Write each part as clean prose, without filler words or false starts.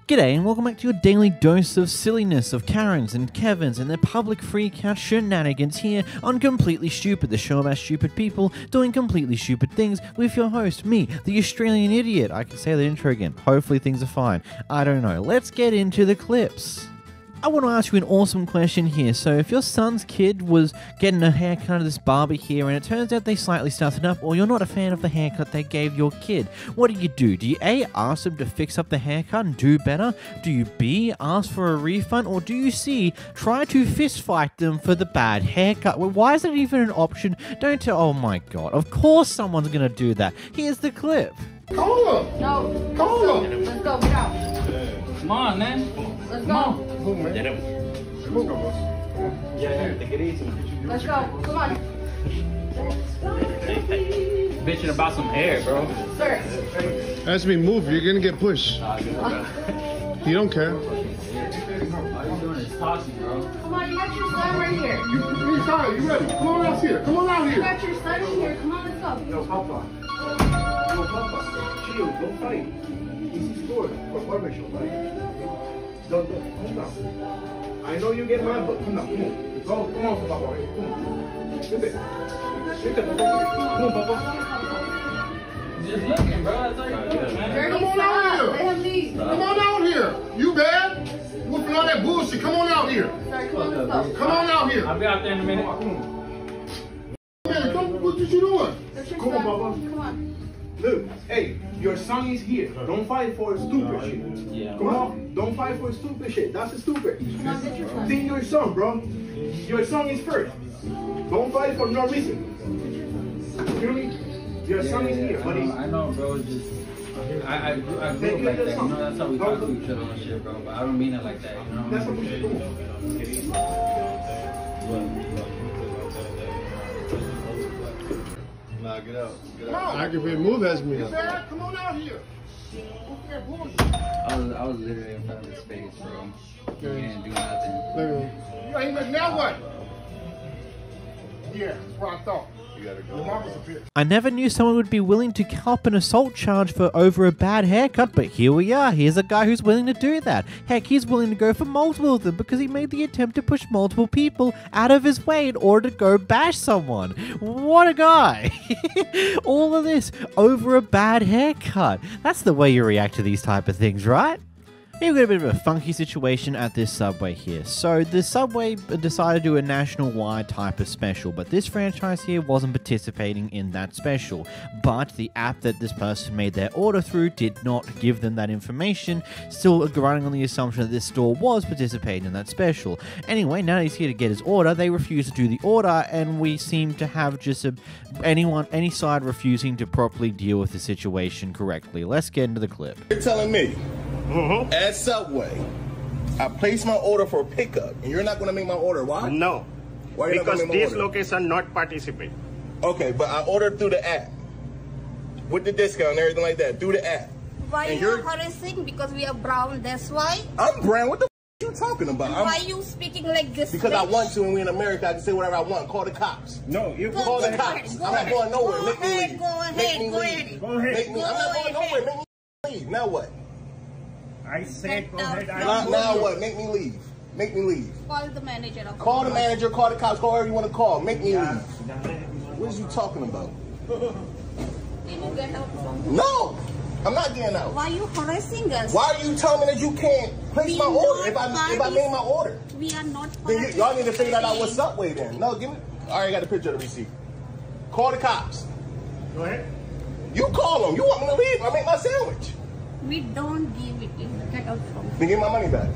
G'day and welcome back to your daily dose of silliness of Karens and Kevins and their public freak-out shenanigans here on Completely Stupid, the show about stupid people doing completely stupid things with your host, me, the Australian idiot. I can say the intro again. Hopefully things are fine. I don't know. Let's get into the clips. I want to ask you an awesome question here. So if your son's kid was getting a haircut at this barber here and it turns out they slightly stuffed it up, or you're not a fan of the haircut they gave your kid, what do? Do you A, ask them to fix up the haircut and do better? Do you B, ask for a refund? Or do you C, try to fist fight them for the bad haircut? Well, why is it even an option? Don't tell. Oh my god, of course someone's gonna do that. Here's the clip. Call him. No. Call him. Let's go. Get out. Come on, man. Let's Come on. go. Move, man. Get him. Move, boss. Yeah, take it easy. Let's go. Come on. Bitching about some hair, bro. Sir. Ask me move, you're gonna get pushed. You don't care. All you doing is tossing, bro. Come on, you got your son right here. You tired, you ready? Come on out here. Come on out You here. got your son in here. Come on, let's go. Yo, Papa. Yo, Papa. Chill, don't fight. Easy score for barber shop, right? Don't, come down. I know you get mad, but come down, come on. Come on, Papa, right? Come on. Sit there. Sit there, Papa. Come on, Papa. Just looking, bro. That's all you're doing, man. Dirty Come on son. out here. Let him leave. Come on out here. You bad? Whooping all that bullshit. Come on out here. Sorry, come on, let's go. Come on out here. I'll be out there in a minute. Come on. Man, come, what you doing? That's your Come on, son. Papa. Come on. Look, hey, your son is here. Don't fight for stupid shit. Yeah. Come on, don't fight for stupid shit. That's stupid. Come on, get your son. Think your son, bro. Your son is first. Don't fight for no reason. You hear me? Your son is here, buddy. I know, bro. It's just I grew up like that. You know, that's how we talk to each other and shit, bro. But I don't mean it like that. You know. That's what we should do. Nah, get out. Get Come out. on. I can fit move as me. You bad? Come on out here. Whoop that bullshit. I was literally in front of his face, bro. You can't do nothing. You ain't even now what? Yeah, that's what I thought. You gotta Your go. mama's a bitch. I never knew someone would be willing to cop an assault charge for over a bad haircut, but here we are. Here's a guy who's willing to do that. Heck, he's willing to go for multiple of them because he made the attempt to push multiple people out of his way in order to go bash someone. What a guy. All of this over a bad haircut. That's the way you react to these type of things, right? We've got a bit of a funky situation at this Subway here. So the Subway decided to do a national-wide type of special, but this franchise here wasn't participating in that special. But the app that this person made their order through did not give them that information, still running on the assumption that this store was participating in that special. Anyway, now he's here to get his order, they refuse to do the order, and we seem to have just any side refusing to properly deal with the situation correctly. Let's get into the clip. You're telling me at Subway, I placed my order for pickup, and you're not gonna make my order. Why? No, Why you not because gonna make my this order? location not participate. Okay, but I ordered through the app with the discount and everything like that through the app. Why And you you're- harassing? Because we are brown, that's why? I'm brand. What the you talking about? Why you speaking like this? Because I bitch? want to, and we in America, I can say whatever I want. Call the cops. No, you Go Call the ahead, cops. go I'm not ahead. going nowhere. Go Make me ahead, leave. go ahead, Make me go leave. ahead. Go ahead. Make me. I'm not going nowhere. Make me leave. Now what? I said go ahead. Now what? Make me leave. Make me leave. Call the manager. Of Call the manager, call the cops, call whoever you want to call. Make me leave. What is you talking about? Can you get out from No, I'm not getting out. Why you harassing us? Why are you telling me that you can't place We my order not if I made my order? We are not Then y'all need to figure that out with participating. Subway then. No, give me. I already got a picture of the receipt. Call the cops. Go ahead. You call them. You want me to leave? I make my sandwich. We don't give it. Get out from. Then give my money back.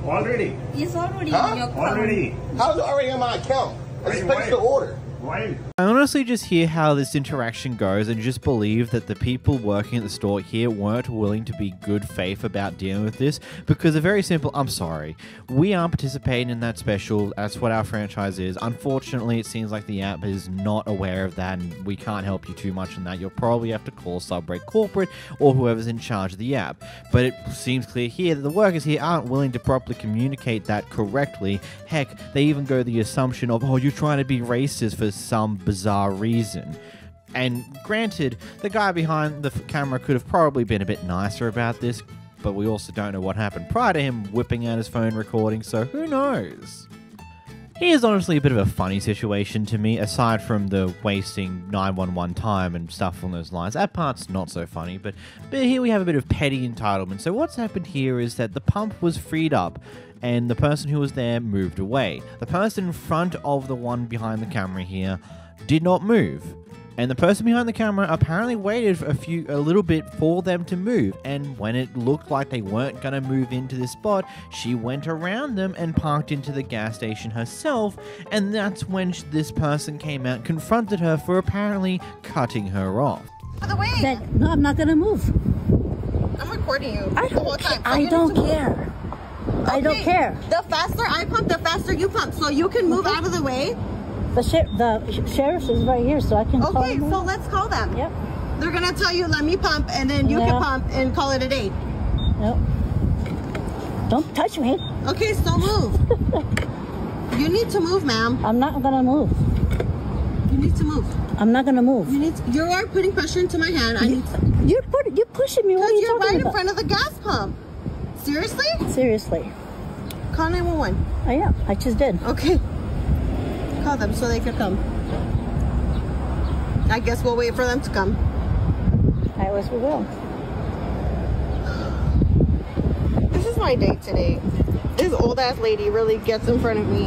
Already. It's already Huh? in your account. Already. How's it already in my account? I just Wait, placed wait. the order. Why? I honestly just hear how this interaction goes and just believe that the people working at the store here weren't willing to be good faith about dealing with this because they're very simple. I'm sorry. We aren't participating in that special. That's what our franchise is. Unfortunately, it seems like the app is not aware of that and we can't help you too much in that. You'll probably have to call Subway Corporate or whoever's in charge of the app. But it seems clear here that the workers here aren't willing to properly communicate that correctly. Heck, they even go the assumption of, oh, you're trying to be racist for some bizarre reason. And granted, the guy behind the camera could have probably been a bit nicer about this. but we also don't know what happened prior to him whipping out his phone recording, so who knows? He is honestly a bit of a funny situation to me, aside from the wasting 911 time and stuff on those lines. That part's not so funny, but here we have a bit of petty entitlement. So what's happened here is that the pump was freed up, and the person who was there moved away. The person in front of the one behind the camera here did not move. And the person behind the camera apparently waited a little bit for them to move. And when it looked like they weren't going to move into this spot, she went around them and parked into the gas station herself. And that's when this person came out and confronted her for apparently cutting her off. By the way, No, I'm not gonna move. I'm recording you I the whole time. I don't care. I don't care. The faster I pump, the faster you pump. So you can move out of the way. The sheriff is right here, so I can call Okay, him. so let's call them. Yep. They're gonna tell you, let me pump, and then you can pump and call it a day. Nope. Don't touch me. Okay, so move. You need to move, ma'am. I'm not gonna move. You need to move. I'm not gonna move. You are putting pressure into my hand. You're pushing me. What are you You're talking right about? in front of the gas pump. Seriously? Seriously. Call 911. I am. I just did. Okay. Call them so they can come. I guess we'll wait for them to come. I guess we will. This is my date today. This old ass lady really gets in front of me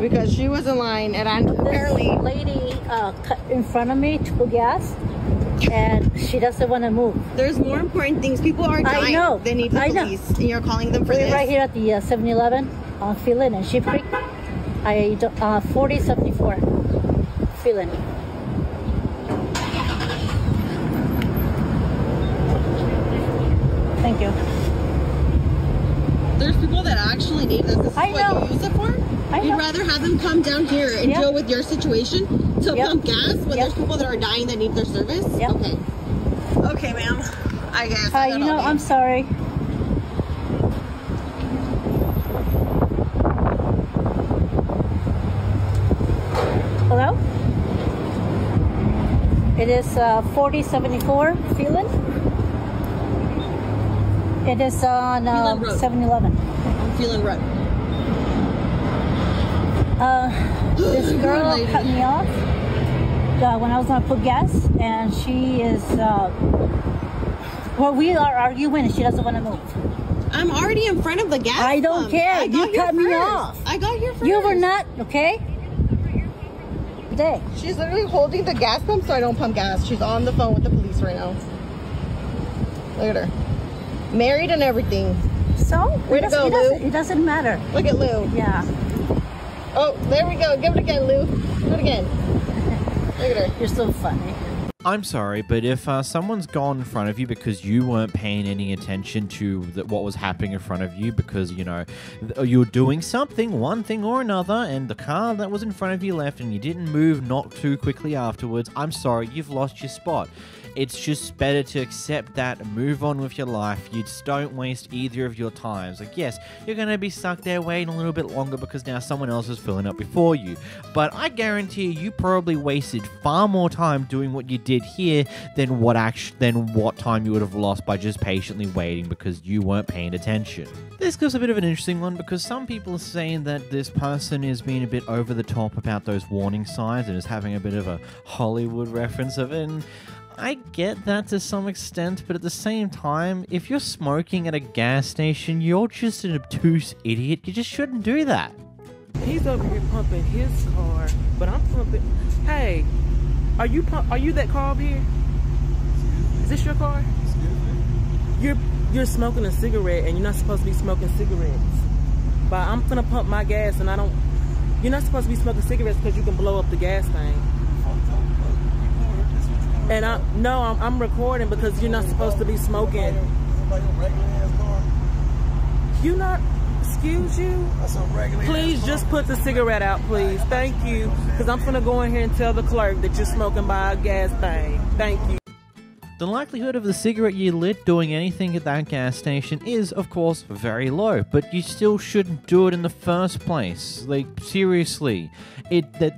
because she was in line and I'm apparently This lady cut in front of me to put gas, and she doesn't want to move. there's more important things. People are dying. I know. They need the I know. police, and you're calling them for We're this. right here at the 7-Eleven on Phelan and Sheep Creek. 4074 Phelan. Thank you. There's people that actually need this. This is I what know. you use it for. I You'd know. rather have them come down here and Yep. deal with your situation to Yep. pump gas when Yep. there's people that are dying that need their service. Yep. Okay. Okay, ma'am. I guess. You know, I'm sorry. Hello? It is 4074 Phelan. It is on Phelan Road. 7-Eleven. I'm feeling rough. This girl lady. cut me off when I was gonna put gas, and she is well, we are arguing and she doesn't want to move. I'm already in front of the gas I don't pump. care. I You got here cut me first. off. I got here first. You were not, okay? Day. She's literally holding the gas pump so I don't pump gas. She's on the phone with the police right now. Look at her. Married and everything. So? Way to go, Lou. It doesn't matter. Look at Lou. Yeah. Oh, there we go. Give it again, Lou. Do it again. Look at her. You're so funny. I'm sorry, but if someone's gone in front of you because you weren't paying any attention to what was happening in front of you because, you know, you're doing something, one thing or another, and the car that was in front of you left and you didn't move not too quickly afterwards, I'm sorry, you've lost your spot. It's just better to accept that and move on with your life. You just don't waste either of your times. Like, yes, you're going to be stuck there waiting a little bit longer because now someone else is filling up before you. But I guarantee you probably wasted far more time doing what you did here than what time you would have lost by just patiently waiting because you weren't paying attention. This gives a bit of an interesting one because some people are saying that this person is being a bit over the top about those warning signs and is having a bit of a Hollywood reference of it. And I get that to some extent, but at the same time, if you're smoking at a gas station, you're just an obtuse idiot. You just shouldn't do that. He's over here pumping his car, but I'm pumping. Hey, are you that car over here? Is this your car? You're smoking a cigarette, and you're not supposed to be smoking cigarettes. But I'm gonna pump my gas, and you're not supposed to be smoking cigarettes because you can blow up the gas thing. And I'm recording because you're not supposed to be smoking. You not, excuse you? Please just put the cigarette out, please. Thank you. Because I'm gonna go in here and tell the clerk that you're smoking by a gas thing. Thank you. The likelihood of the cigarette you lit doing anything at that gas station is, of course, very low, but you still shouldn't do it in the first place. Like, seriously.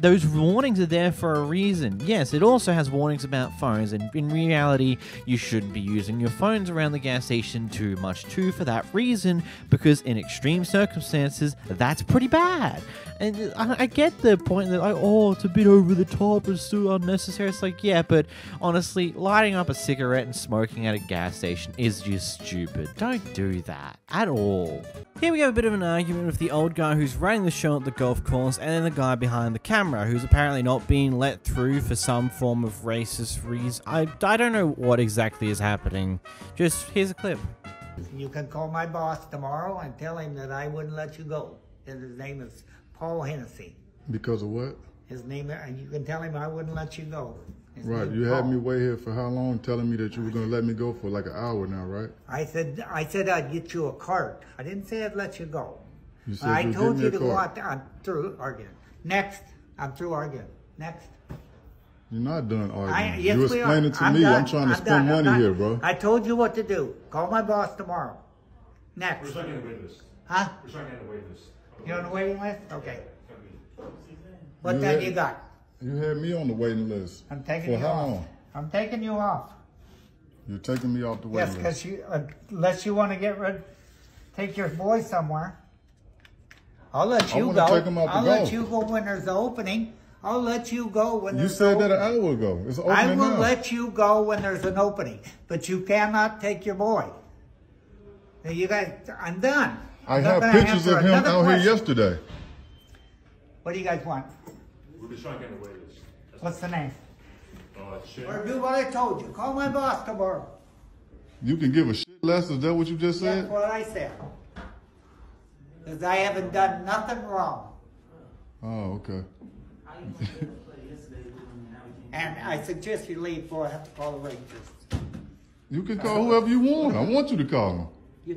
Those warnings are there for a reason. Yes, it also has warnings about phones, and in reality, you shouldn't be using your phones around the gas station too much too for that reason, because in extreme circumstances, that's pretty bad. And I get the point that, like, oh, it's a bit over the top, it's still unnecessary. It's like, yeah, but honestly, lighting up a cigarette and smoking at a gas station is just stupid. Don't do that at all. Here we have a bit of an argument with the old guy who's running the show at the golf course, and then the guy behind the camera who's apparently not being let through for some form of racist reason. I don't know what exactly is happening. Just, here's a clip. You can call my boss tomorrow and tell him that I wouldn't let you go. And his name is Paul Hennessy. Because of what? His name, and you can tell him I wouldn't let you go. Right, you had me wait here for how long, telling me that you were going to let me go for like an hour now, right? I said I'd get you a cart. I didn't say I'd let you go. You said I told you to go cart. out. I'm through arguing. Next, I'm through arguing. Next. You're not done arguing. Yes, you explaining to me. done. I'm trying to spend money here, bro. I told you what to do. Call my boss tomorrow. Next. We're signing the waiting list. Huh? We're signing the waiting list. You're on the waiting list? Okay. What time you got? You had me on the waiting list. I'm taking for you how off. long? I'm taking you off. You're taking me off the waiting Yes, list. because unless you want to take your boy somewhere, I'll let you go. Take him out I'll to let golf. you go when there's an opening. I'll let you go when there's You said an that an opening. hour ago. It's opening I will now. let you go when there's an opening, but you cannot take your boy. Now you guys, I'm done. I I'm not have gonna pictures answer of him another out question. here yesterday. What do you guys want? We're just trying to get the waiting list. What's the name? Shit. Or do what I told you. Call my boss tomorrow. You can give a shit less. Is that what you just said? That's what I said. Because I haven't done nothing wrong. Oh, okay. And I suggest you leave before I have to call the Rangers. You can call whoever you want. I want you to call them. You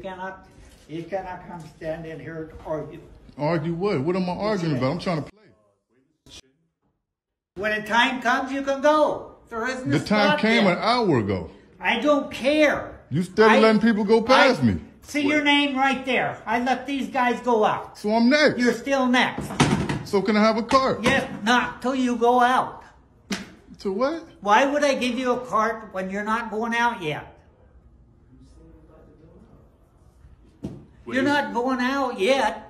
cannot come stand in here and argue. Argue what? What am I arguing about? I'm trying to play. When the time comes, you can go. There isn't a The time spot came yet. an hour ago. I don't care. You steady letting people go past me. See your name right there. I let these guys go out. So I'm next. You're still next. So can I have a cart? Yes, not till you go out. To what? Why would I give you a cart when you're not going out yet? You're not going out yet.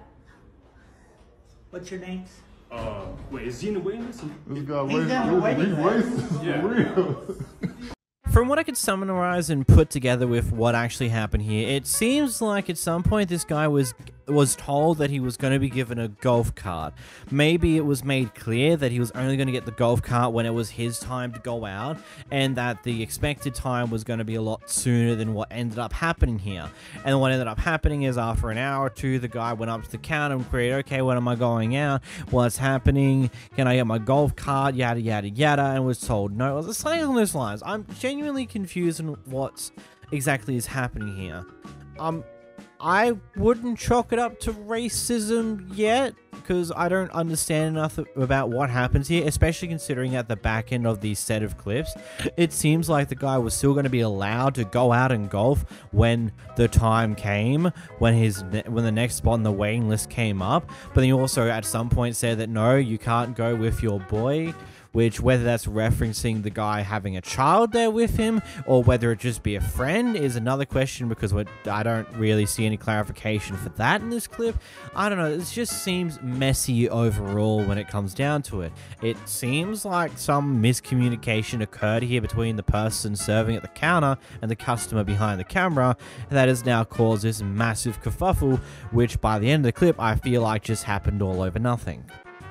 What's your name? Wait, is he in the waiting list? This guy He's in the waiting list. racist. Yeah. For real. From what I could summarize and put together with what actually happened here, it seems like at some point this guy was told that he was going to be given a golf cart. Maybe it was made clear that he was only going to get the golf cart when it was his time to go out, and that the expected time was going to be a lot sooner than what ended up happening here. And what ended up happening is after an hour or two, the guy went up to the counter and queried, okay, when am I going out? What's happening? Can I get my golf cart? Yada, yada, yada, and was told no. It was something along those lines. I'm genuinely confused on what exactly is happening here. I wouldn't chalk it up to racism yet, because I don't understand enough about what happens here, especially considering at the back end of these set of clips, it seems like the guy was still going to be allowed to go out and golf when the time came, when the next spot on the waiting list came up, but then he also at some point said that no, you can't go with your boy, which whether that's referencing the guy having a child there with him or whether it just be a friend is another question, because I don't really see any clarification for that in this clip. I don't know, it just seems messy overall when it comes down to it. It seems like some miscommunication occurred here between the person serving at the counter and the customer behind the camera that has now caused this massive kerfuffle, which by the end of the clip I feel like just happened all over nothing.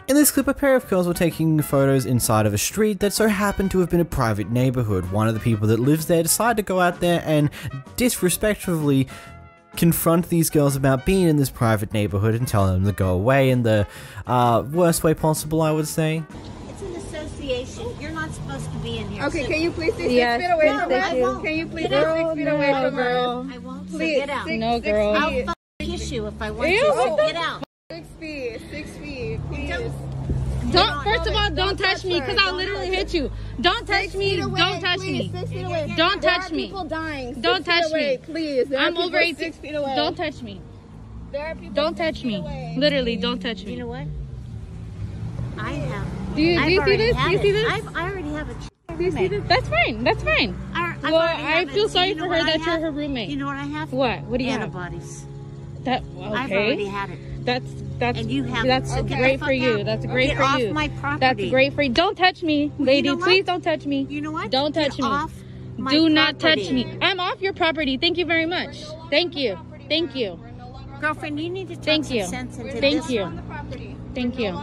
In this clip, a pair of girls were taking photos inside of a street that so happened to have been a private neighborhood. One of the people that lives there decided to go out there and disrespectfully confront these girls about being in this private neighborhood and tell them to go away in the worst way possible, I would say. It's an association. You're not supposed to be in here. Okay, So- can you please stay 6 feet away from I her? won't. Can you please Get stay out. 6 feet away from her? I won't. So Please, get out. No, girl. I'll fucking kiss you if I want Ew. to. So get out. 6 feet, 6 feet, please. First of all, don't touch me because I'll literally hit you. Don't touch me. Don't touch me. Don't touch me. Don't touch me. Please. I'm over 18. 6 feet away. Don't touch me. There are people Don't touch me. Literally, don't touch me. You know what? I have. Do you see this? Do you see this? I already have a Do you see this? That's fine. That's fine. Well, I feel sorry for her that you're her roommate. You know what I have? What? What do you have? Antibodies. That okay. I've already had it. That's and you have that's great for you. That's great Get for off you. my property. That's great for you. Don't touch me, lady. You know Please don't touch me. You know what? Don't touch me. Off my Do not property. touch me. I'm off your property. Thank you very much. Thank you. Thank you. Girlfriend, you need to talk Thank some you. sense into Thank this. you. Thank you.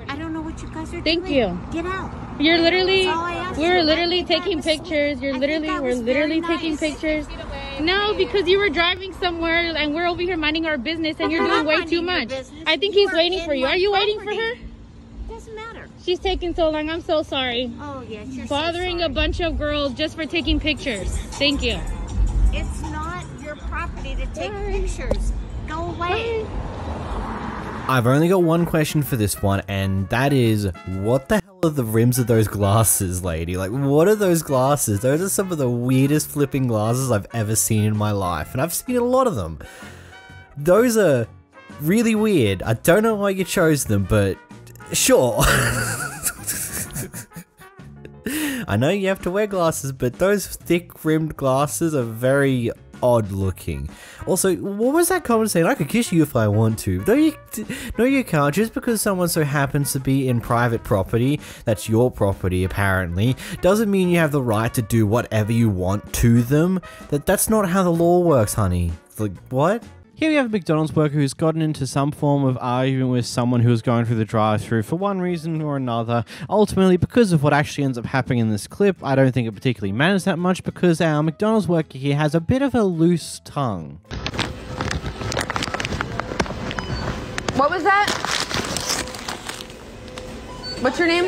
I don't know what you guys are Thank doing. you. Get out. You're literally, That's all I asked we're you. literally I think taking that was pictures. We're literally very taking nice. pictures. No, because you were driving somewhere and we're over here minding our business and you're I'm doing not way minding too your much. business. I think You he's are waiting in for you. my Are you waiting for property. her? Doesn't matter. She's taking so long. I'm so sorry. Oh, yes, you're Bothering so a bunch of girls just for taking pictures. Thank you. It's not your property to take pictures. Go away. I've only got one question for this one, and that is, what the hell are the rims of those glasses, lady? Like, what are those glasses? Those are some of the weirdest flipping glasses I've ever seen in my life, and I've seen a lot of them. Those are really weird. I don't know why you chose them, but sure. I know you have to wear glasses, but those thick-rimmed glasses are very odd looking. Also, what was that comment saying? I could kiss you if I want to. No, you can't. Just because someone so happens to be in private property, that's your property apparently, doesn't mean you have the right to do whatever you want to them. That's not how the law works, honey. Like, what? Here we have a McDonald's worker who's gotten into some form of argument with someone who was going through the drive-thru for one reason or another. Ultimately, because of what actually ends up happening in this clip, I don't think it particularly matters that much because our McDonald's worker here has a bit of a loose tongue. What was that? What's your name?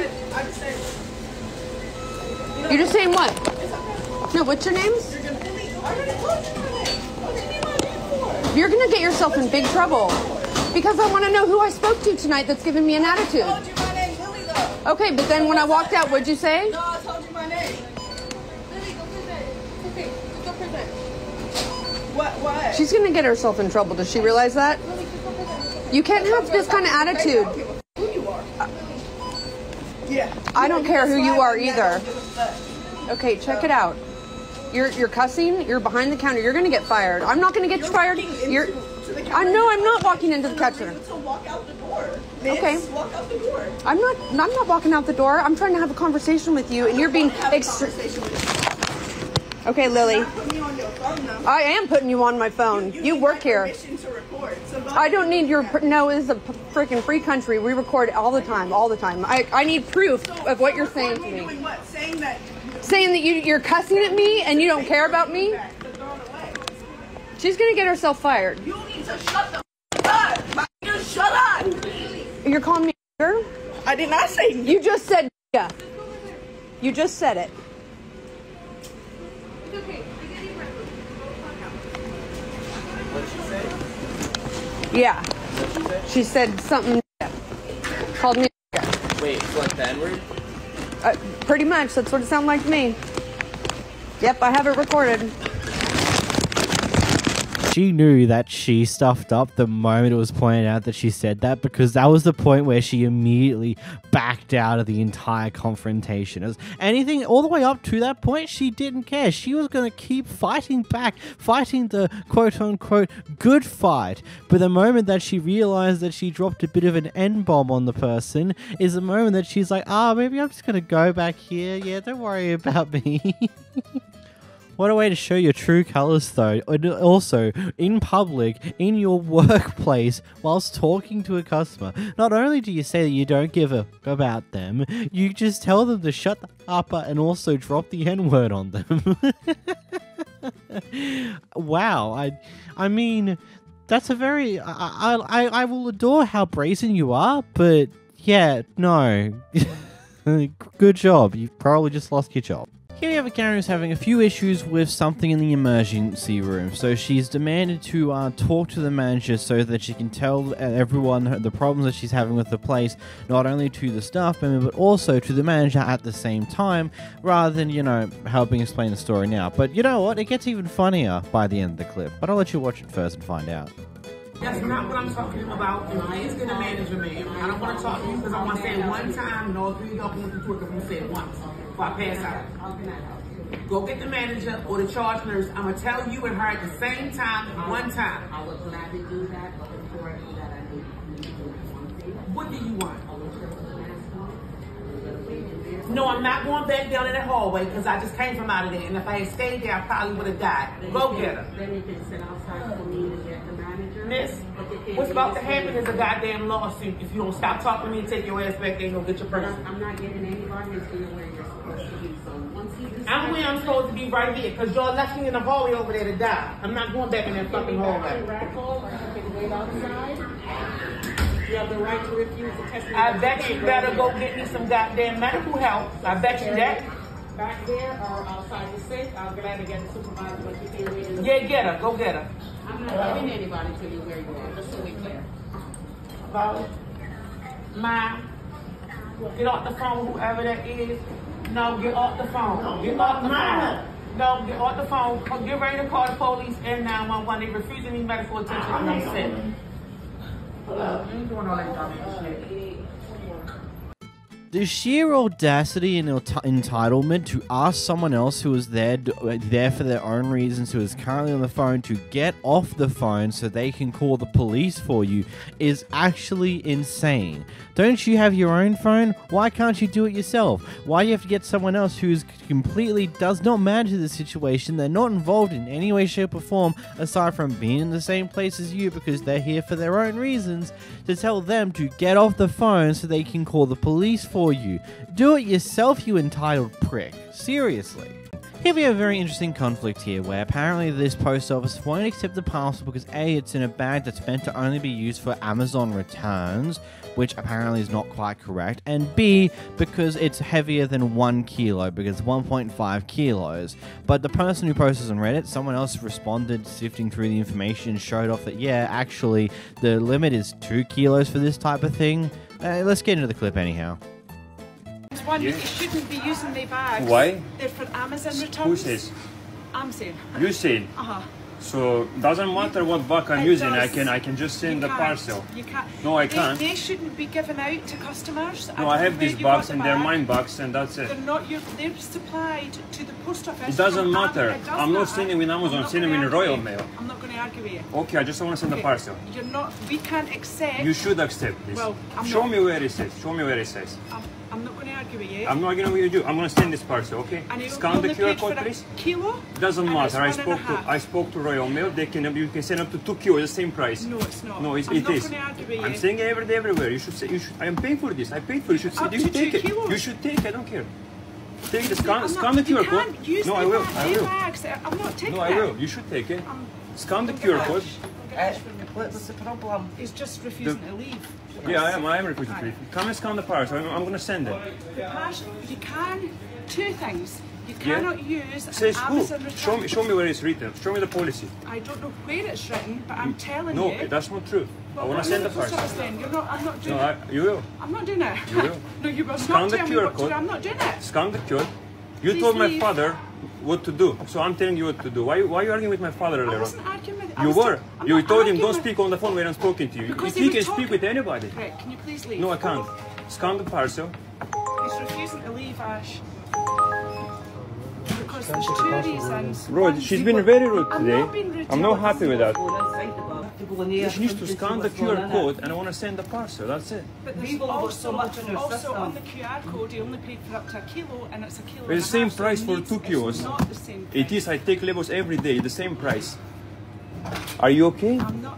You're just saying what? No, what's your name? You're gonna get yourself in big trouble because I want to know who I spoke to tonight that's giving me an attitude. I told you my name, Lily, though. Okay, but then when I walked out, what'd you say? No, I told you my name. Lily, go present. Okay, go present. What? She's gonna get herself in trouble. Does she realize that? You can't have this kind of attitude. Who you are? Yeah. I don't care who you are either. Okay, check it out. You're cussing. You're behind the counter. You're gonna get fired. I'm not gonna get you fired. I know I'm not walking into the counter. Walk out the door. Okay. Walk out the door. I'm not walking out the door. I'm trying to have a conversation with you, and you're being Okay, Lily. I am putting you on my phone. You work here. I don't need your. No, this is a freaking free country. We record all the time. I need proof of what you're saying to me. Saying that you're cussing at me and you don't care about me? She's gonna get herself fired. You need to shut the up. You shut up. You're calling me a nigger? I did not say. You just said yeah. You just said it. It's okay. What did she say? Yeah. What did she say? She said something. Called me a nigger. Wait, it's like the N-word? Pretty much. That's what it sounded like to me. Yep, I have it recorded. She knew that she stuffed up the moment it was pointed out that she said that, because that was the point where she immediately backed out of the entire confrontation. As anything all the way up to that point, she didn't care. She was going to keep fighting back, fighting the quote-unquote good fight. But the moment that she realized that she dropped a bit of an N-bomb on the person is the moment that she's like, maybe I'm just going to go back here. Yeah, don't worry about me. What a way to show your true colors, though. And also, in public, in your workplace, whilst talking to a customer. Not only do you say that you don't give a about them, you just tell them to shut up and also drop the N-word on them. Wow. I mean, that's a very... I will adore how brazen you are, but yeah, no. Good job. You probably just lost your job. Here we have a Karen who's having a few issues with something in the emergency room, so she's demanded to talk to the manager so that she can tell everyone the problems that she's having with the place, not only to the staff member, but also to the manager at the same time, rather than, you know, helping explain the story now. But you know what? It gets even funnier by the end of the clip, but I'll let you watch it first and find out. That's not what I'm talking about. And please get a manager, man. I don't want to talk to you because I want to say it one time, and all three of y'all can look into it because I'm going to say it once before I pass out. Go get the manager or the charge nurse. I'm going to tell you and her at the same time, one time. I would gladly do that, but before I do that, I need what do you want? No, I'm not going back down in that hallway because I just came from out of there. And if I had stayed there, I probably would have died. Go get her. Then you can sit outside for me to get the manager. Miss, what's about to happen is a goddamn lawsuit. If you don't stop talking to me and take your ass back there and go get your person. I'm not getting anybody until you're where you're supposed to be. So once you decide, I'm where I'm supposed to be right here because y'all left me in the hallway over there to die. I'm not going back in that fucking hallway. You can wait outside. You have the right to refuse to test me. I bet you better go get me some goddamn medical help. I bet you that. Back there or outside the safe, I'll gladly get the supervisor, but you can't wait in the yeah, get her. Go get her. I'm not giving anybody till you where you are, just so we clear. Ma, get off the phone, whoever that is. No, get off the phone. Get off the phone. No, get off the phone. Get ready to call the police and 911. They refusing me medical attention and I'm sick. The sheer audacity and entitlement to ask someone else who is there for their own reasons, who is currently on the phone, to get off the phone so they can call the police for you is actually insane. Don't you have your own phone? Why can't you do it yourself? Why do you have to get someone else who completely does not manage the situation? They're not involved in any way, shape, or form aside from being in the same place as you because they're here for their own reasons, to tell them to get off the phone so they can call the police for you. Do it yourself, you entitled prick. Seriously. Here we have a very interesting conflict here, where apparently this post office won't accept the parcel because A, it's in a bag that's meant to only be used for Amazon returns, which apparently is not quite correct, and B, because it's heavier than 1 kilo, because 1.5 kilos. But the person who posted on Reddit, someone else responded, sifting through the information, and showed off that, yeah, actually, the limit is 2 kilos for this type of thing. Let's get into the clip anyhow. One, you shouldn't be using their bags. Why? They're for Amazon returns. Who says? I'm saying. You saying? So doesn't matter what bag I'm using. I can just send the parcel. You can't. No, I can't. They shouldn't be given out to customers. No, I have these bags and they're mine bags and that's it. They're not your. They're supplied to the post office. It doesn't matter. I'm not sending with Amazon. I'm sending with Royal Mail. I'm not going to argue with you. Okay, I just want to send the parcel. You're not. We can't accept. You should accept this. Well, show me where it says. Show me where it says. I'm not going to argue with you. I'm not arguing with you. I'm going to send this parcel, okay? Scan the QR code, please. Kilo? Doesn't matter. I spoke to Royal Mail. You can send up to 2 kilos, the same price. No, it's not. No, it is. I'm not going to argue with you. I'm saying everywhere. You should say. I am paying for this. I paid for it. You should take it. You should take it. I don't care. Take the scan the QR code. No, I will. I'm not taking it. No, I will. You should take it. Scan the QR code. What's the problem? He's just refusing to leave. Yeah, I am refusing to leave. Come and scan the parcel. I'm going to send it. The parcel, you can, 2 things. You cannot use says an who? Amazon return. Show me where it's written. Show me the policy. I don't know where it's written, but I'm telling you. No, that's not true. Well, I want to send the parcel. I'm not doing it. No, you will. I'm not doing it. You will. No, you will Scan not the tell me QR what to code. do. I'm not doing it. Scan the QR. You told my father what to do, so I'm telling you what to do. Why are you arguing with my father earlier? I wasn't arguing with you. Were. You told him don't speak on the phone when I'm speaking to you. He can speak with anybody. Right, can you please leave? No, I can't. Scan the parcel. He's refusing to leave, Ash. Because there's 2 reasons. Rude. She's been very rude today. I'm not being rude. I'm not happy with that. She needs to scan the QR code and I want to send the parcel. That's it. But there's also on the QR code, he only paid for up to 1 kilo, and it's 1 kilo. It's the same price for 2 kilos. It's not the same price. It is. I take levels every day. The same price. Are you okay? I'm not.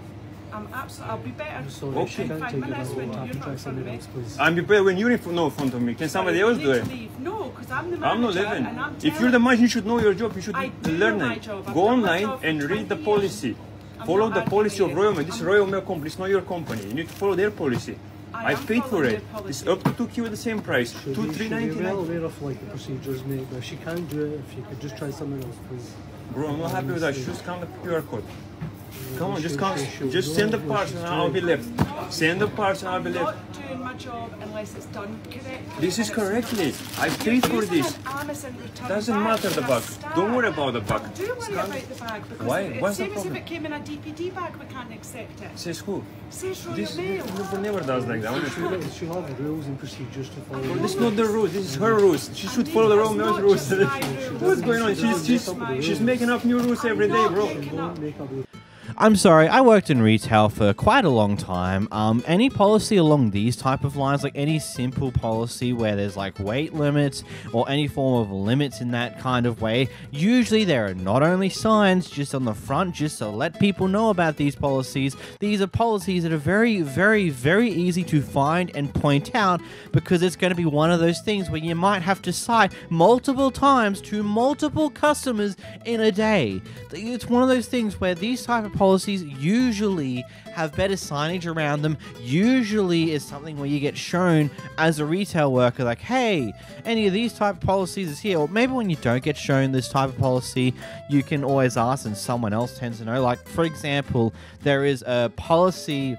I'm absolutely. I'll be better in 5 minutes when you're not in front of me. I'll be better when you're in front of me. Can somebody else do it? No, because I'm the manager. I'm not leaving. And I'm if you're the manager, you should know your job. You should learn it. Go online and read the policy. Follow the policy of Royal Mail. This is Royal Mail company. It's not your company. You need to follow their policy. I paid for it. It's up to 2 kilo the same price. Should we well aware of like the procedures, mate. But she can't do it. If you could just try something else, please. Bro, I'm not happy with that. Just scan the QR code. Come on, just send the parts and I'll be left. Send the parts and I'll be left. I'm not doing my job unless it's done correctly. This is correctly. I paid for this. Doesn't matter the bag. Don't worry about the bag. Do worry about the bag because why? What's the same as if problem? it came in a DPD bag, we can't accept it. Says who? Says Royal This Mail. never does like that. She have rules and procedures to follow. Well, this is not the rules. This is her rules. She should follow the Royal Mail's rules. What's going on? She's making up new rules every day, bro. I'm sorry, I worked in retail for quite a long time. Any policy along these type of lines, like any simple policy where there's like weight limits or any form of limits in that kind of way, usually there are not only signs just on the front just to let people know about these policies. These are policies that are very, very, very easy to find and point out because it's going to be one of those things where you might have to cite multiple times to multiple customers in a day. It's one of those things where these type of policies usually have better signage around them, usually is something where you get shown as a retail worker like, hey, any of these type of policies is here. Or maybe when you don't get shown this type of policy, you can always ask and someone else tends to know. Like, for example, there is a policy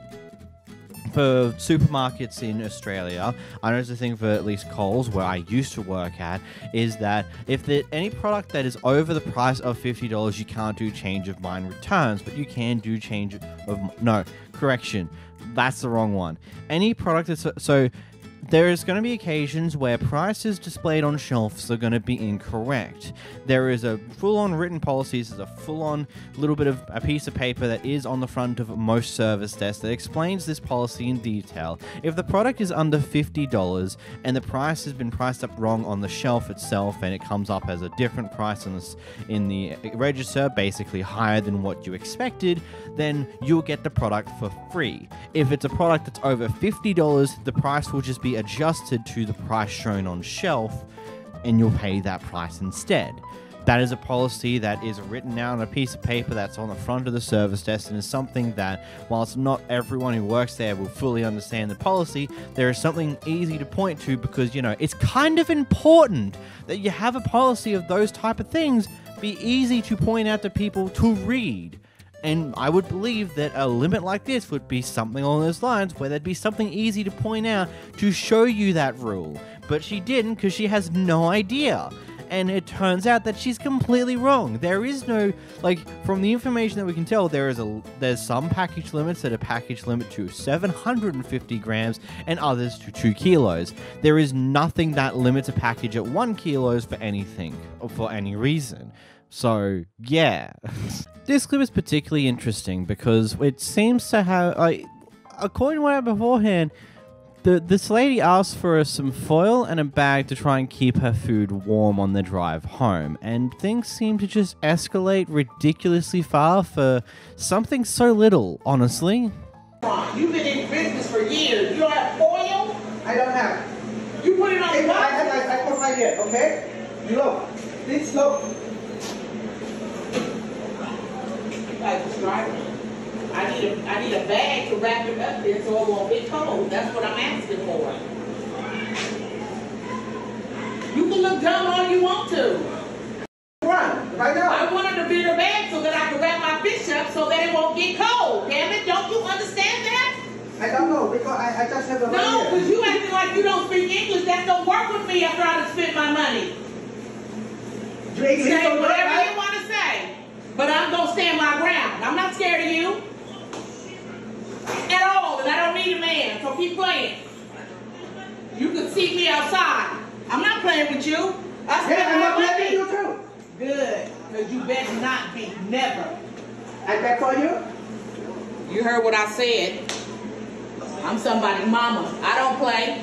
for supermarkets in Australia. I know it's a thing for at least Coles, where I used to work at, is that if any product that is over the price of $50, you can't do change of mind returns, but you can do change of... No, correction. That's the wrong one. Any product that's... So there is going to be occasions where prices displayed on shelves are going to be incorrect. There is a full-on written policy. There's a full-on little bit of a piece of paper that is on the front of most service desks that explains this policy in detail. If the product is under $50 and the price has been priced up wrong on the shelf itself and it comes up as a different price in the register, basically higher than what you expected, then you'll get the product for free. If it's a product that's over $50, the price will just be adjusted to the price shown on shelf and you'll pay that price instead. That is a policy that is written out on a piece of paper that's on the front of the service desk and is something that, whilst not everyone who works there will fully understand the policy, there is something easy to point to because, you know, it's kind of important that you have a policy of those type of things be easy to point out to people to read. And I would believe that a limit like this would be something along those lines where there'd be something easy to point out to show you that rule. But she didn't because she has no idea. And it turns out that she's completely wrong. There is no, like, from the information that we can tell, there's some package limits that are package limit to 750 grams and others to 2 kilos. There is nothing that limits a package at 1 kilos for anything or for any reason. So, yeah. This clip is particularly interesting because it seems to have, like, according to what I had beforehand, this lady asked for some foil and a bag to try and keep her food warm on the drive home, and things seem to just escalate ridiculously far for something so little, honestly. You've been in business for years. You don't have foil? I don't have. You put it on the box? I put my here, okay? You look. Please look. I need a bag to wrap it up there so it won't get cold. That's what I'm asking for. You can look dumb all you want to. Run, right now. I wanted a bigger bag so that I can wrap my fish up so that it won't get cold. Damn it, don't you understand that? I don't know, because I just have a No, because you acting like you don't speak English. That don't work with me after I spent my money. Say whatever you want to say. But I'm going to stand my ground. I'm not scared of you. At all. And I don't need a man. So keep playing. You can see me outside. I'm not playing with you. I'm not playing with you too. Good. Because you better not be. Never. I bet for you? You heard what I said. I'm somebody's mama. I don't play.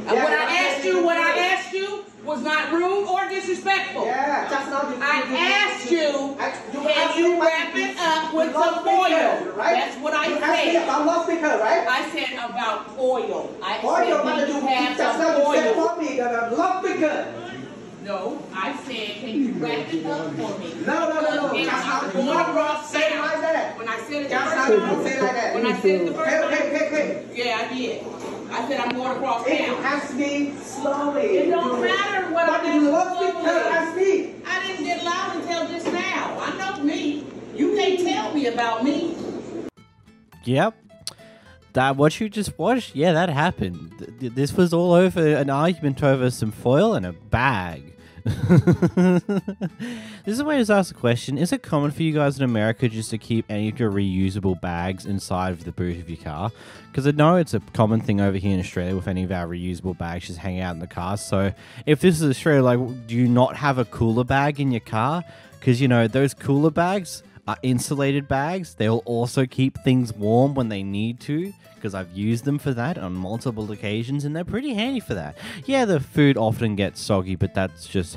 Yeah, what I asked you was not rude or disrespectful. Yeah, just now I asked you, can you wrap it up with some foil? Right? That's what I said. About loudspeaker, right? I said about foil. I foil, said, do you have some foil? You said foil? for me, the loudspeaker. No, I said, can you wrap it up for me? No. And I'm going across say it like that. When I said it the first time, say it like that. When I said it the first time. Hey. Yeah, I did. I said I'm going across town. It has to be slowly. It don't matter what I do. do. I speak. I didn't get loud until just now. I know me. You can't tell me about me. Yep. That what you just watched? Yeah, that happened. This was all over an argument over some foil and a bag. This is a way to ask a question. Is it common for you guys in America just to keep any of your reusable bags inside of the boot of your car? Because I know it's a common thing over here in Australia with any of our reusable bags just hanging out in the car. So if this is Australia, like, do you not have a cooler bag in your car? Because, you know, those cooler bags are insulated bags. They'll also keep things warm when they need to, because I've used them for that on multiple occasions, and they're pretty handy for that. Yeah, the food often gets soggy, but that's just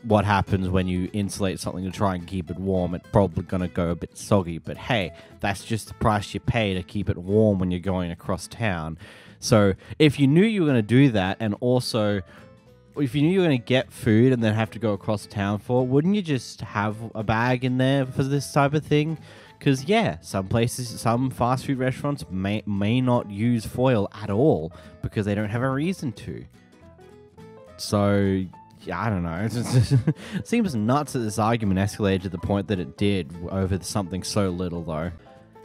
what happens when you insulate something to try and keep it warm. It's probably going to go a bit soggy, but hey, that's just the price you pay to keep it warm when you're going across town. So if you knew you were going to do that, and also if you knew you were going to get food and then have to go across town for it, wouldn't you just have a bag in there for this type of thing? Because, yeah, some places, some fast food restaurants may not use foil at all because they don't have a reason to. So, yeah, I don't know. It seems nuts that this argument escalated to the point that it did over something so little, though.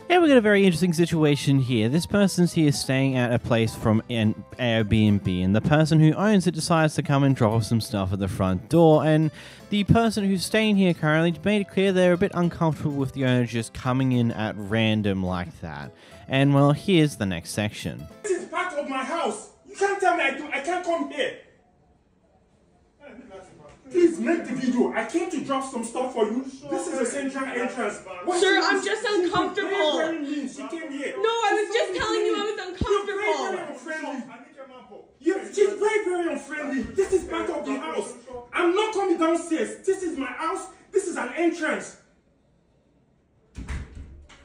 Yeah, we got a very interesting situation here. This person's here staying at a place from an Airbnb, and the person who owns it decides to come and drop off some stuff at the front door, and the person who's staying here currently made it clear they're a bit uncomfortable with the owner just coming in at random like that. And, well, here's the next section. This is part of my house. You can't tell me I can't come here. Please make the video. I came to drop some stuff for you. This is a central entrance. Sir, I'm just uncomfortable. She came here. No, I was just telling you I was uncomfortable. She's very, very unfriendly. This is part of the house. I'm not coming downstairs. This is my house. This is an entrance.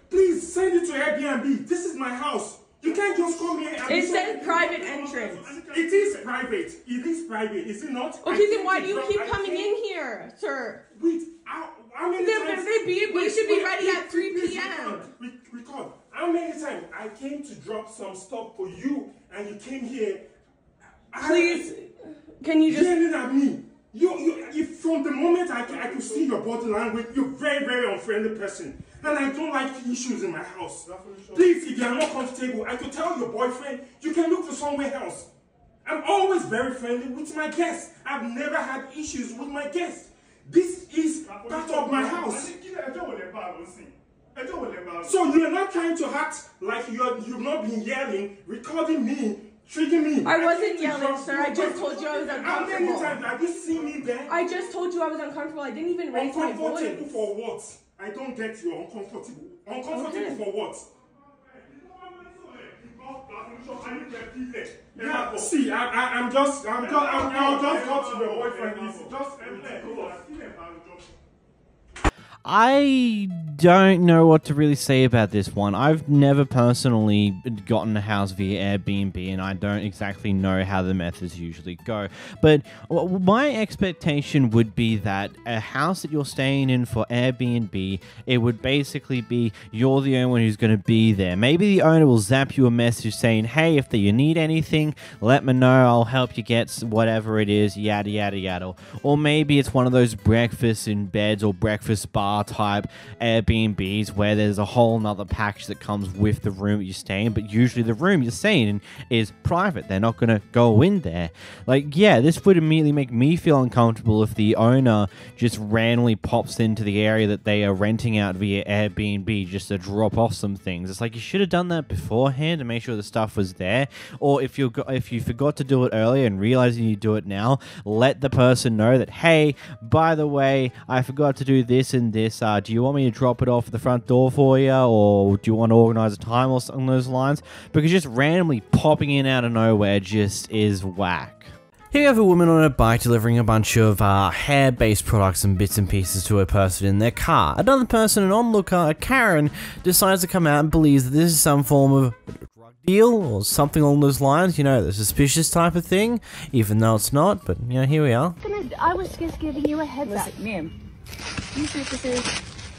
Please send it to Airbnb. This is my house. You can't just come here and... It says private entrance. It is private. It is private. Is it not? Okay, then why do you keep coming in here, sir? Wait, how many times... We should be ready at 3 p.m. Record. How many times I came to drop some stuff for you and you came here... Please, can you just... Yelling at me. If from the moment I could see your body language, you're a very, very unfriendly person. And I don't like issues in my house. Please, if you are not comfortable, I could tell your boyfriend, you can look for somewhere else. I'm always very friendly with my guests. I've never had issues with my guests. This is part of my house. So you're not trying to act like you've not been yelling, recording me, triggering me. I wasn't yelling, sir. I just told you I was uncomfortable. How many times have you seen me there? I just told you I was uncomfortable. I didn't even raise my voice. Uncomfortable for what? I don't get you. Uncomfortable. Uncomfortable for what? Yeah, see, I'll just go to your boyfriend. I don't know what to really say about this one. I've never personally gotten a house via Airbnb, and I don't exactly know how the methods usually go. But my expectation would be that a house that you're staying in for Airbnb, it would basically be you're the only one who's going to be there. Maybe the owner will zap you a message saying, hey, if you need anything, let me know. I'll help you get whatever it is, yada, yada, yada. Or maybe it's one of those breakfast in beds or breakfast bars type Airbnbs where there's a whole nother package that comes with the room that you stay in, but usually the room you're staying in is private. They're not going to go in there. Like, yeah, this would immediately make me feel uncomfortable if the owner just randomly pops into the area that they are renting out via Airbnb just to drop off some things. It's like you should have done that beforehand to make sure the stuff was there. Or if you forgot to do it earlier and realizing you do it now, let the person know that, hey, by the way, I forgot to do this and this. Do you want me to drop it off at the front door for you, or do you want to organize a time or something along those lines? Because just randomly popping in out of nowhere just is whack. Here you have a woman on a bike delivering a bunch of hair-based products and bits and pieces to a person in their car. Another person, an onlooker, a Karen, decides to come out and believes that this is some form of drug deal or something along those lines, you know, the suspicious type of thing, even though it's not, but, you know, here we are. I was just giving you a heads up. Ma'am, you said this is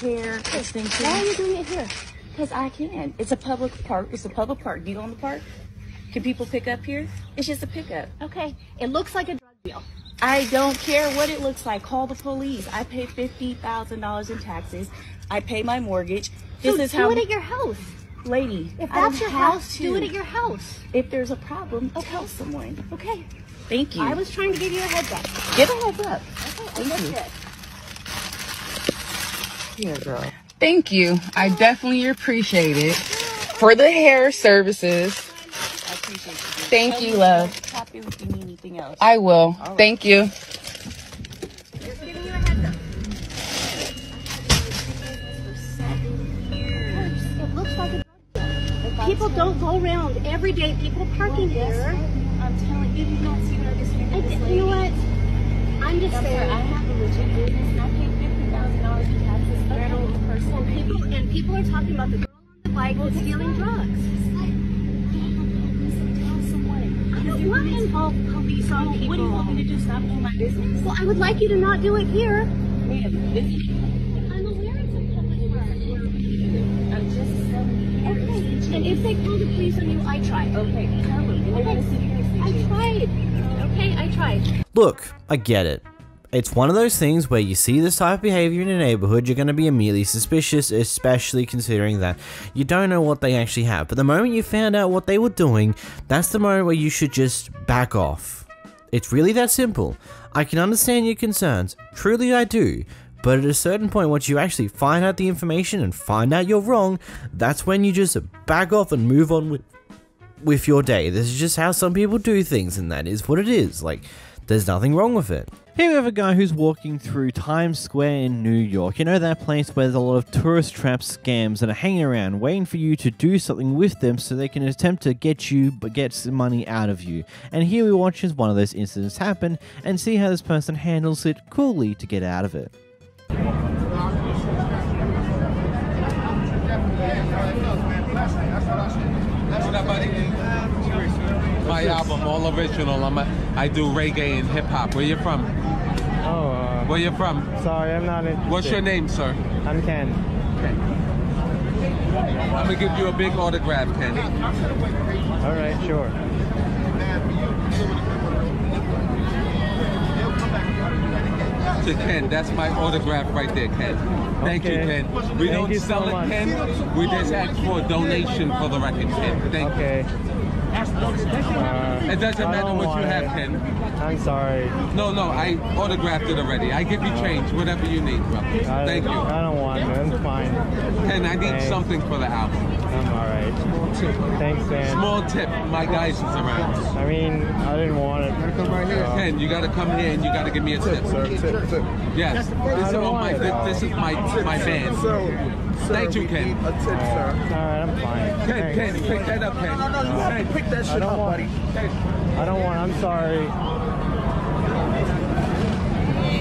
hair extension. Why are you doing it here? Because I can. It's a public park. It's a public park. Do you own the park? Can people pick up here? It's just a pickup. Okay, it looks like a drug deal. I don't care what it looks like. Call the police. I pay $50,000 in taxes. I pay my mortgage. This is how. Do it at your house. Lady, if that's your house, do it at your house. If there's a problem, tell someone. Okay. Thank you. I was trying to give you a heads up. Give a heads up. Okay, Thank you. Yeah, girl. Thank you. I definitely appreciate it. For the hair services. I appreciate you. Thank you, love. Tap in if you need anything else. I will. Right. Thank you. Just giving you a heads up. It looks like a drug deal. People don't go around every day. People parking here. I'm telling you, you don't see what I just figured. You know what? I'm just saying. I have a legit business and I pay $50,000 in taxes. Federal person. And people are talking about the girl on the bike who's stealing drugs. I don't want to involve police on people. What do you want me to do? Stop doing my business? Well, I would like you to not do it here. Ma'am, I'm aware it's a public park. I'm just selling. Okay. And if they call the police on you, I tried. Okay, tell them. They're going to see you. I tried. Okay, I tried. Look, I get it. It's one of those things where you see this type of behavior in a neighborhood, you're going to be immediately suspicious, especially considering that you don't know what they actually have. But the moment you found out what they were doing, that's the moment where you should just back off. It's really that simple. I can understand your concerns, truly I do. But at a certain point, once you actually find out the information and find out you're wrong, that's when you just back off and move on with your day. This is just how some people do things, and that is what it is. Like, there's nothing wrong with it. Here we have a guy who's walking through Times Square in New York. You know, that place where there's a lot of tourist trap scams that are hanging around waiting for you to do something with them so they can attempt to get some money out of you. And here we watch as one of those incidents happen and see how this person handles it coolly to get out of it. My album, all original. I do reggae and hip hop. Where you from? Oh, where you from? Sorry, I'm not interested. What's your name, sir? I'm Ken. Okay. I'm gonna give you a big autograph, Ken. All right, sure. To Ken, that's my autograph right there, Ken. Thank you, Ken. We don't sell it, Ken. We just ask for a donation for the record, Ken. Thank you. It doesn't matter what you have, Ken. I'm sorry. No, I autographed it already. I give you change, whatever you need, bro. Thank you. I don't want it. I'm fine. Ken, I need something for the album. I'm alright. Thanks, man. Small tip. My guys is around. I mean, I didn't want it. Come right here. Ken, you gotta come here and you gotta give me a tip. Tip. Yes. This is my band. Thank you, Ken. A tip, sir. Alright, I'm fine. Ken, pick that up, Ken. No, pick that shit up, buddy. I don't want. I'm sorry.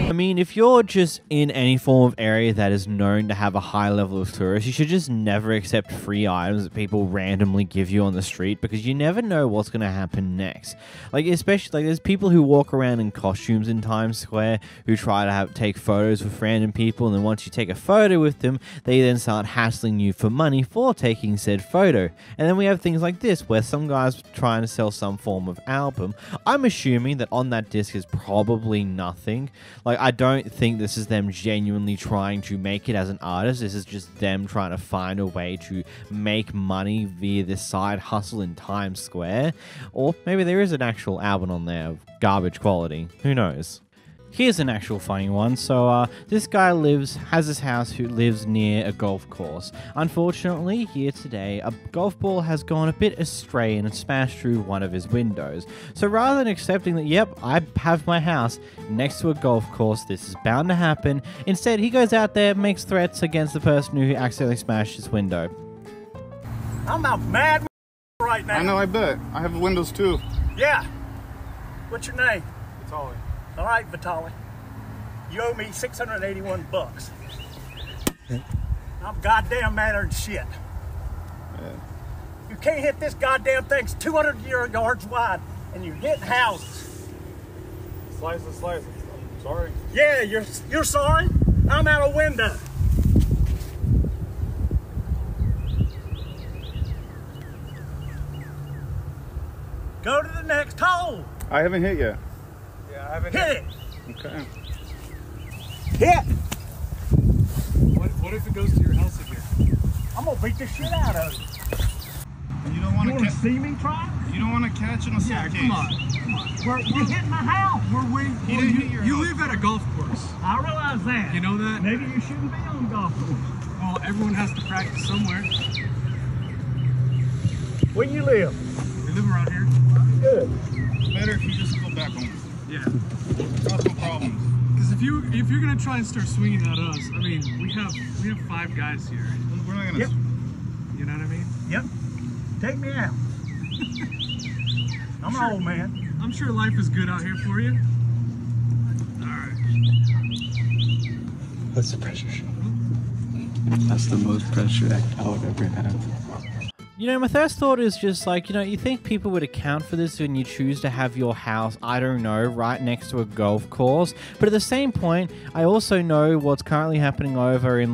I mean, if you're just in any form of area that is known to have a high level of tourists, you should just never accept free items that people randomly give you on the street, because you never know what's going to happen next. Like, especially, like, there's people who walk around in costumes in Times Square who try to take photos with random people, and then once you take a photo with them, they then start hassling you for money for taking said photo. And then we have things like this, where some guy's trying to sell some form of album. I'm assuming that on that disc is probably nothing. Like, I don't think this is them genuinely trying to make it as an artist. This is just them trying to find a way to make money via this side hustle in Times Square. Or maybe there is an actual album on there of garbage quality. Who knows? Here's an actual funny one. So, this guy has this house who lives near a golf course. Unfortunately, here today, a golf ball has gone a bit astray and smashed through one of his windows. So rather than accepting that, yep, I have my house next to a golf course, this is bound to happen, instead he goes out there and makes threats against the person who accidentally smashed his window. I'm out mad right now. I know, I bet. I have windows too. Yeah. What's your name? Vitaly. All right, Vitaly. You owe me $681. I'm goddamn madder than shit. Yeah. You can't hit this goddamn thing. It's 200 yards wide, and you're hitting houses. Slice it. I'm sorry. Yeah, you're sorry? I'm out a window. Go to the next hole. I haven't hit yet. Yeah, I haven't hit it. Okay. Hit. What if it goes to your house again? I'm gonna beat the shit out of it. You don't want to see me try? You don't want to catch an assault case. Come on. You're hitting my house. You live at a golf course. I realize that. You know that? Maybe you shouldn't be on the golf course. Well, everyone has to practice somewhere. Where you live? We live around here. Good. Better if you just go back home. Yeah. No problems. Because if you're gonna try and start swinging at us, I mean, we have 5 guys here. We're not gonna. Yep. You know what I mean? Yep. Take me out. I'm an old man. I'm sure life is good out here for you. Alright. What's the pressure shot? That's the most pressure I would ever have. You know, my first thought is just like, you know, you think people would account for this when you choose to have your house, I don't know, right next to a golf course. But at the same point, I also know what's currently happening over in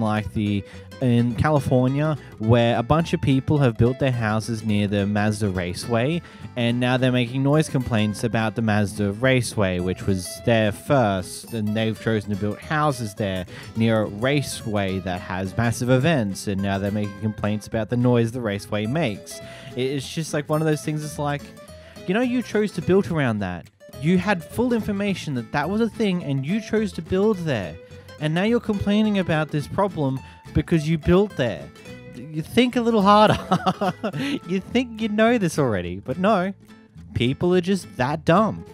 in California, where a bunch of people have built their houses near the Mazda Raceway, and now they're making noise complaints about the Mazda Raceway, which was there first, and they've chosen to build houses there near a raceway that has massive events, and now they're making complaints about the noise the raceway makes. It's just like one of those things. It's like, you know, you chose to build around that. You had full information that that was a thing, and you chose to build there. And now you're complaining about this problem because you built there. You think a little harder. You think you know this already, but no. People are just that dumb.